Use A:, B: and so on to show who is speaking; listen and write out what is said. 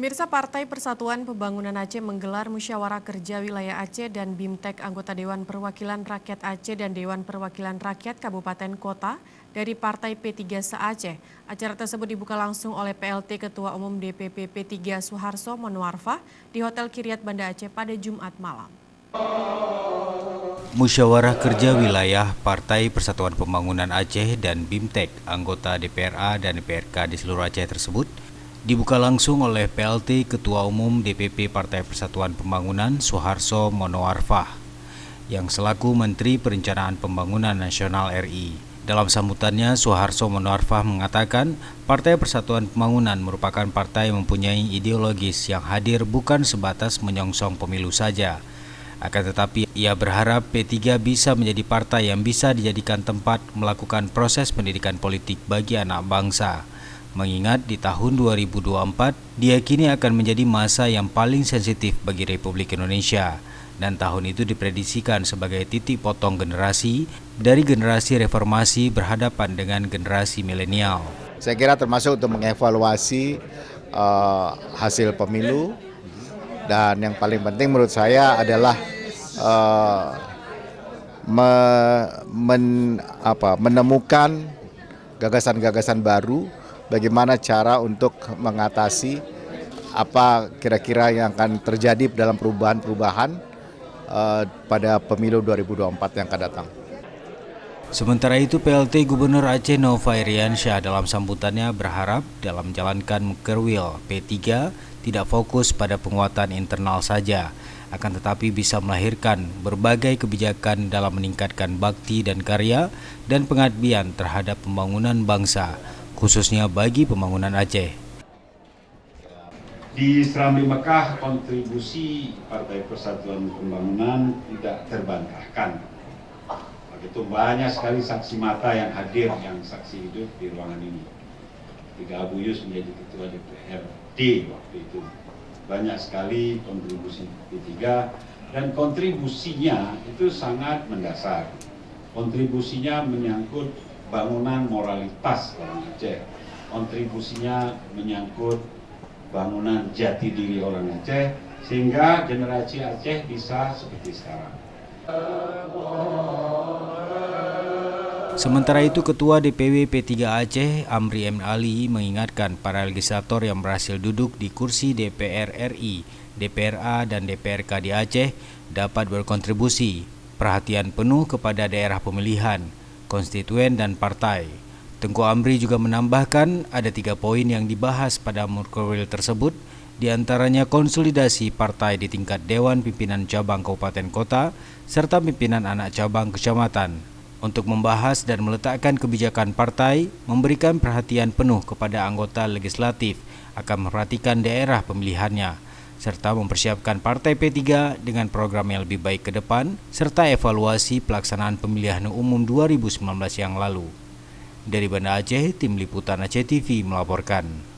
A: Pemirsa Partai Persatuan Pembangunan Aceh menggelar musyawarah kerja wilayah Aceh dan BIMTEK anggota Dewan Perwakilan Rakyat Aceh dan Dewan Perwakilan Rakyat Kabupaten Kota dari Partai P3 se-Aceh. Acara tersebut dibuka langsung oleh PLT Ketua Umum DPP P3 Suharso Monoarfa di Hotel Kiryat Banda Aceh pada Jumat malam.
B: Musyawarah Kerja Wilayah Partai Persatuan Pembangunan Aceh dan BIMTEK anggota DPRA dan DPRK di seluruh Aceh tersebut dibuka langsung oleh PLT Ketua Umum DPP Partai Persatuan Pembangunan Suharso Monoarfa yang selaku Menteri Perencanaan Pembangunan Nasional RI. Dalam sambutannya, Suharso Monoarfa mengatakan Partai Persatuan Pembangunan merupakan partai yang mempunyai ideologis yang hadir bukan sebatas menyongsong pemilu saja. Akan tetapi, ia berharap P3 bisa menjadi partai yang bisa dijadikan tempat melakukan proses pendidikan politik bagi anak bangsa. Mengingat di tahun 2024 diyakini akan menjadi masa yang paling sensitif bagi Republik Indonesia dan tahun itu diprediksikan sebagai titik potong generasi dari generasi reformasi berhadapan dengan generasi milenial.
C: Saya kira termasuk untuk mengevaluasi hasil pemilu dan yang paling penting menurut saya adalah menemukan gagasan-gagasan baru. Bagaimana cara untuk mengatasi apa kira-kira yang akan terjadi dalam perubahan-perubahan pada pemilu 2024 yang akan datang.
B: Sementara itu, PLT Gubernur Aceh Nova Iriansyah dalam sambutannya berharap dalam menjalankan Kerwil P3 tidak fokus pada penguatan internal saja, akan tetapi bisa melahirkan berbagai kebijakan dalam meningkatkan bakti dan karya dan pengabdian terhadap pembangunan bangsa, khususnya bagi pembangunan Aceh.
D: Di Serambi Mekah, kontribusi Partai Persatuan Pembangunan tidak terbantahkan. Begitu banyak sekali saksi mata yang hadir, yang saksi hidup di ruangan ini. Ketika Abu Yus menjadi Ketua DPRD waktu itu. Banyak sekali kontribusi P3 dan kontribusinya itu sangat mendasar. Kontribusinya menyangkut bangunan moralitas orang Aceh, kontribusinya menyangkut bangunan jati diri orang Aceh, sehingga generasi Aceh bisa seperti sekarang.
B: Sementara itu, Ketua DPW P3 Aceh, Amri M. Ali, mengingatkan para legislator yang berhasil duduk di kursi DPR RI, DPRA, dan DPRK di Aceh dapat berkontribusi perhatian penuh kepada daerah pemilihan, konstituen dan partai. Tengku Amri juga menambahkan ada 3 poin yang dibahas pada Murkerwil tersebut, diantaranya konsolidasi partai di tingkat Dewan Pimpinan Cabang Kabupaten Kota serta pimpinan anak cabang kecamatan. Untuk membahas dan meletakkan kebijakan partai, memberikan perhatian penuh kepada anggota legislatif akan memperhatikan daerah pemilihannya, serta mempersiapkan Partai P3 dengan program yang lebih baik ke depan, serta evaluasi pelaksanaan pemilihan umum 2019 yang lalu. Dari Banda Aceh, Tim Liputan Aceh TV melaporkan.